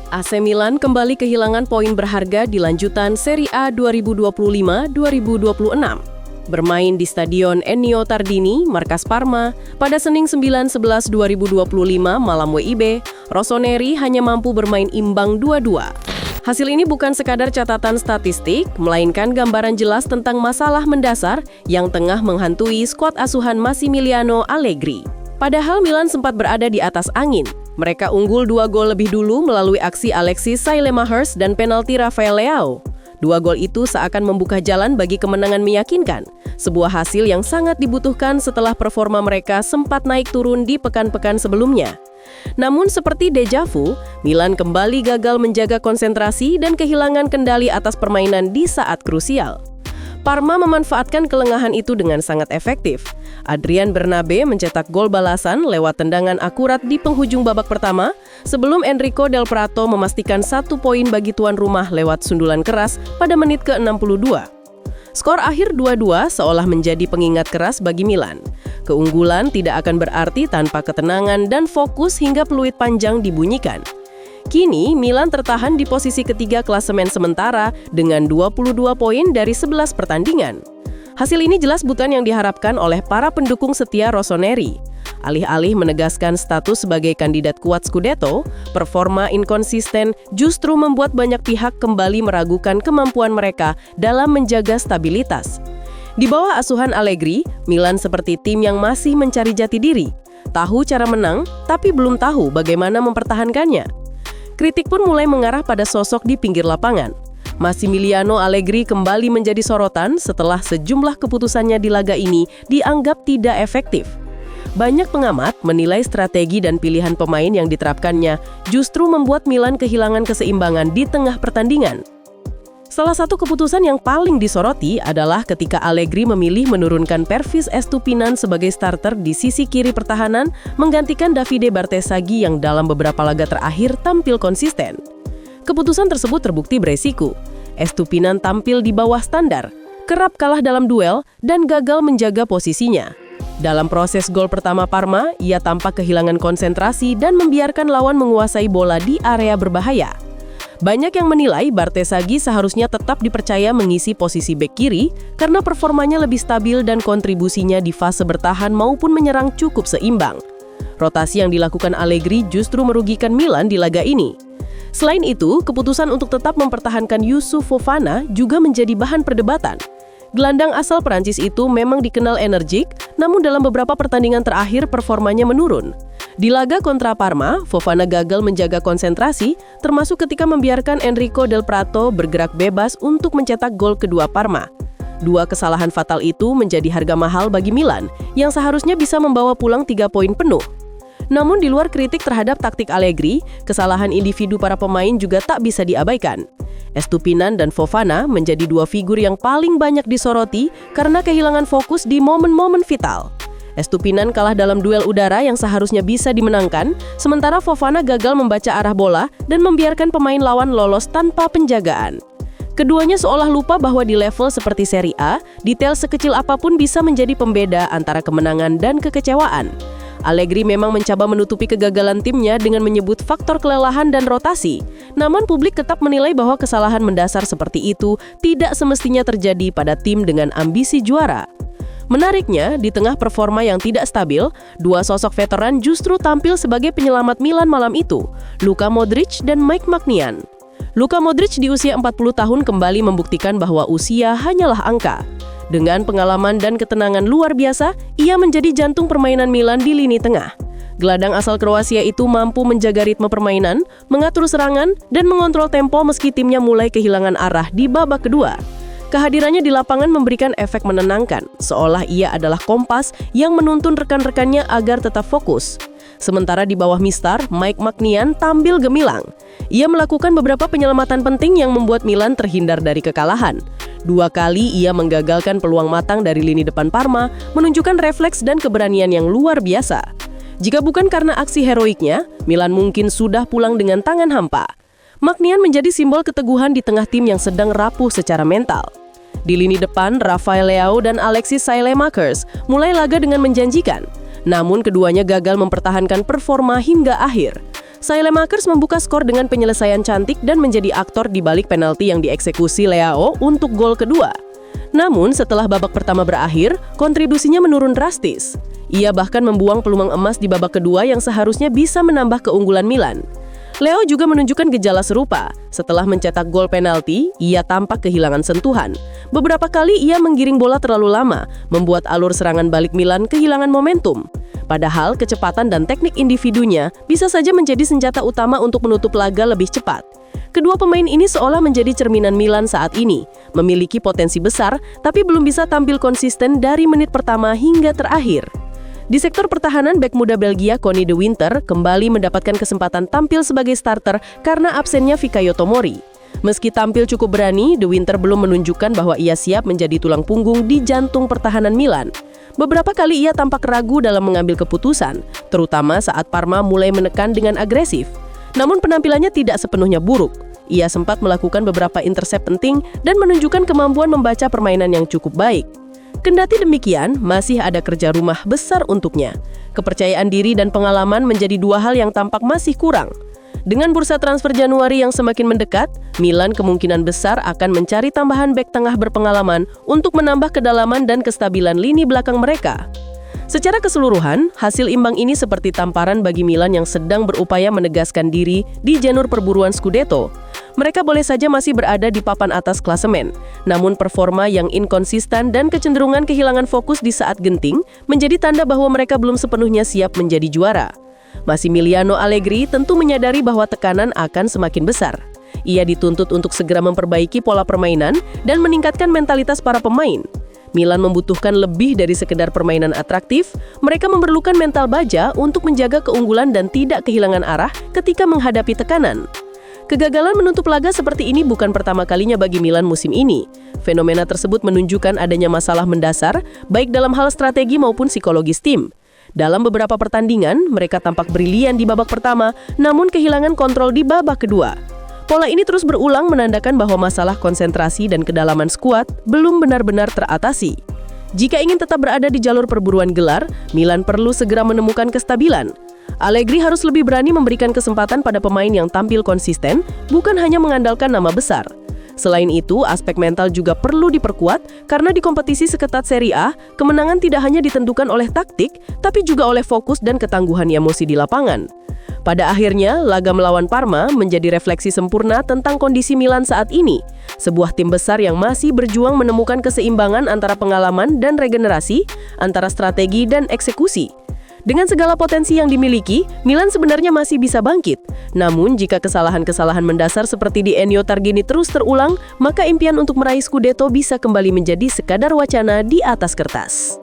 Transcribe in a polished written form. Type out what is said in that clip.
AC Milan kembali kehilangan poin berharga di lanjutan Serie A 2025-2026. Bermain di Stadion Ennio Tardini, markas Parma, pada Senin 9-11-2025 malam WIB, Rossoneri hanya mampu bermain imbang 2-2. Hasil ini bukan sekadar catatan statistik, melainkan gambaran jelas tentang masalah mendasar yang tengah menghantui skuad asuhan Massimiliano Allegri. Padahal Milan sempat berada di atas angin. Mereka unggul 2 gol lebih dulu melalui aksi Alexis Saelemaekers dan penalti Rafael Leao. 2 gol itu seakan membuka jalan bagi kemenangan meyakinkan, sebuah hasil yang sangat dibutuhkan setelah performa mereka sempat naik turun di pekan-pekan sebelumnya. Namun seperti deja vu, Milan kembali gagal menjaga konsentrasi dan kehilangan kendali atas permainan di saat krusial. Parma memanfaatkan kelengahan itu dengan sangat efektif. Adrian Bernabe mencetak gol balasan lewat tendangan akurat di penghujung babak pertama, sebelum Enrico Del Prato memastikan 1 poin bagi tuan rumah lewat sundulan keras pada menit ke-62. Skor akhir 2-2 seolah menjadi pengingat keras bagi Milan. Keunggulan tidak akan berarti tanpa ketenangan dan fokus hingga peluit panjang dibunyikan. Kini, Milan tertahan di posisi ketiga klasemen sementara dengan 22 poin dari 11 pertandingan. Hasil ini jelas bukan yang diharapkan oleh para pendukung setia Rossoneri. Alih-alih menegaskan status sebagai kandidat kuat Scudetto, performa inkonsisten justru membuat banyak pihak kembali meragukan kemampuan mereka dalam menjaga stabilitas. Di bawah asuhan Allegri, Milan seperti tim yang masih mencari jati diri. Tahu cara menang, tapi belum tahu bagaimana mempertahankannya. Kritik pun mulai mengarah pada sosok di pinggir lapangan. Massimiliano Allegri kembali menjadi sorotan setelah sejumlah keputusannya di laga ini dianggap tidak efektif. Banyak pengamat menilai strategi dan pilihan pemain yang diterapkannya justru membuat Milan kehilangan keseimbangan di tengah pertandingan. Salah satu keputusan yang paling disoroti adalah ketika Allegri memilih menurunkan Pervis Estupinan sebagai starter di sisi kiri pertahanan, menggantikan Davide Bartesaghi yang dalam beberapa laga terakhir tampil konsisten. Keputusan tersebut terbukti beresiko. Estupinan tampil di bawah standar, kerap kalah dalam duel, dan gagal menjaga posisinya. Dalam proses gol pertama Parma, ia tampak kehilangan konsentrasi dan membiarkan lawan menguasai bola di area berbahaya. Banyak yang menilai Bartesaghi seharusnya tetap dipercaya mengisi posisi bek kiri karena performanya lebih stabil dan kontribusinya di fase bertahan maupun menyerang cukup seimbang. Rotasi yang dilakukan Allegri justru merugikan Milan di laga ini. Selain itu, keputusan untuk tetap mempertahankan Youssouf Fofana juga menjadi bahan perdebatan. Gelandang asal Perancis itu memang dikenal energik, namun dalam beberapa pertandingan terakhir performanya menurun. Di laga kontra Parma, Fofana gagal menjaga konsentrasi, termasuk ketika membiarkan Enrico Del Prato bergerak bebas untuk mencetak gol kedua Parma. 2 kesalahan fatal itu menjadi harga mahal bagi Milan, yang seharusnya bisa membawa pulang 3 poin penuh. Namun di luar kritik terhadap taktik Allegri, kesalahan individu para pemain juga tak bisa diabaikan. Estupinan dan Fofana menjadi 2 figur yang paling banyak disoroti karena kehilangan fokus di momen-momen vital. Estupinan kalah dalam duel udara yang seharusnya bisa dimenangkan, sementara Fofana gagal membaca arah bola dan membiarkan pemain lawan lolos tanpa penjagaan. Keduanya seolah lupa bahwa di level seperti Serie A, detail sekecil apapun bisa menjadi pembeda antara kemenangan dan kekecewaan. Allegri memang mencoba menutupi kegagalan timnya dengan menyebut faktor kelelahan dan rotasi. Namun publik tetap menilai bahwa kesalahan mendasar seperti itu tidak semestinya terjadi pada tim dengan ambisi juara. Menariknya, di tengah performa yang tidak stabil, 2 sosok veteran justru tampil sebagai penyelamat Milan malam itu, Luka Modric dan Mike Maignan. Luka Modric di usia 40 tahun kembali membuktikan bahwa usia hanyalah angka. Dengan pengalaman dan ketenangan luar biasa, ia menjadi jantung permainan Milan di lini tengah. Gelandang asal Kroasia itu mampu menjaga ritme permainan, mengatur serangan, dan mengontrol tempo meski timnya mulai kehilangan arah di babak kedua. Kehadirannya di lapangan memberikan efek menenangkan, seolah ia adalah kompas yang menuntun rekan-rekannya agar tetap fokus. Sementara di bawah Mistar, Mike Maignan tampil gemilang. Ia melakukan beberapa penyelamatan penting yang membuat Milan terhindar dari kekalahan. 2 kali ia menggagalkan peluang matang dari lini depan Parma, menunjukkan refleks dan keberanian yang luar biasa. Jika bukan karena aksi heroiknya, Milan mungkin sudah pulang dengan tangan hampa. Maignan menjadi simbol keteguhan di tengah tim yang sedang rapuh secara mental. Di lini depan, Rafael Leao dan Alexis Saelemaekers mulai laga dengan menjanjikan. Namun keduanya gagal mempertahankan performa hingga akhir. Saelemaekers membuka skor dengan penyelesaian cantik dan menjadi aktor di balik penalti yang dieksekusi Leao untuk gol kedua. Namun setelah babak pertama berakhir, kontribusinya menurun drastis. Ia bahkan membuang peluang emas di babak kedua yang seharusnya bisa menambah keunggulan Milan. Leo juga menunjukkan gejala serupa. Setelah mencetak gol penalti, ia tampak kehilangan sentuhan. Beberapa kali ia menggiring bola terlalu lama, membuat alur serangan balik Milan kehilangan momentum. Padahal kecepatan dan teknik individunya bisa saja menjadi senjata utama untuk menutup laga lebih cepat. Kedua pemain ini seolah menjadi cerminan Milan saat ini, memiliki potensi besar tapi belum bisa tampil konsisten dari menit pertama hingga terakhir. Di sektor pertahanan, bek muda Belgia Connie De Winter kembali mendapatkan kesempatan tampil sebagai starter karena absennya Fikayo Tomori. Meski tampil cukup berani, De Winter belum menunjukkan bahwa ia siap menjadi tulang punggung di jantung pertahanan Milan. Beberapa kali ia tampak ragu dalam mengambil keputusan, terutama saat Parma mulai menekan dengan agresif. Namun penampilannya tidak sepenuhnya buruk. Ia sempat melakukan beberapa intercept penting dan menunjukkan kemampuan membaca permainan yang cukup baik. Kendati demikian, masih ada kerja rumah besar untuknya. Kepercayaan diri dan pengalaman menjadi dua hal yang tampak masih kurang. Dengan bursa transfer Januari yang semakin mendekat, Milan kemungkinan besar akan mencari tambahan bek tengah berpengalaman untuk menambah kedalaman dan kestabilan lini belakang mereka. Secara keseluruhan, hasil imbang ini seperti tamparan bagi Milan yang sedang berupaya menegaskan diri di janur perburuan Scudetto. Mereka boleh saja masih berada di papan atas klasemen, namun performa yang inkonsisten dan kecenderungan kehilangan fokus di saat genting menjadi tanda bahwa mereka belum sepenuhnya siap menjadi juara. Massimiliano Allegri tentu menyadari bahwa tekanan akan semakin besar. Ia dituntut untuk segera memperbaiki pola permainan dan meningkatkan mentalitas para pemain. Milan membutuhkan lebih dari sekedar permainan atraktif, mereka memerlukan mental baja untuk menjaga keunggulan dan tidak kehilangan arah ketika menghadapi tekanan. Kegagalan menutup laga seperti ini bukan pertama kalinya bagi Milan musim ini. Fenomena tersebut menunjukkan adanya masalah mendasar, baik dalam hal strategi maupun psikologis tim. Dalam beberapa pertandingan, mereka tampak brilian di babak pertama, namun kehilangan kontrol di babak kedua. Pola ini terus berulang menandakan bahwa masalah konsentrasi dan kedalaman skuad belum benar-benar teratasi. Jika ingin tetap berada di jalur perburuan gelar, Milan perlu segera menemukan kestabilan. Allegri harus lebih berani memberikan kesempatan pada pemain yang tampil konsisten, bukan hanya mengandalkan nama besar. Selain itu, aspek mental juga perlu diperkuat karena di kompetisi seketat Serie A, kemenangan tidak hanya ditentukan oleh taktik, tapi juga oleh fokus dan ketangguhan emosi di lapangan. Pada akhirnya, laga melawan Parma menjadi refleksi sempurna tentang kondisi Milan saat ini. Sebuah tim besar yang masih berjuang menemukan keseimbangan antara pengalaman dan regenerasi, antara strategi dan eksekusi. Dengan segala potensi yang dimiliki, Milan sebenarnya masih bisa bangkit. Namun, jika kesalahan-kesalahan mendasar seperti di Ennio Targini terus terulang, maka impian untuk meraih Scudetto bisa kembali menjadi sekadar wacana di atas kertas.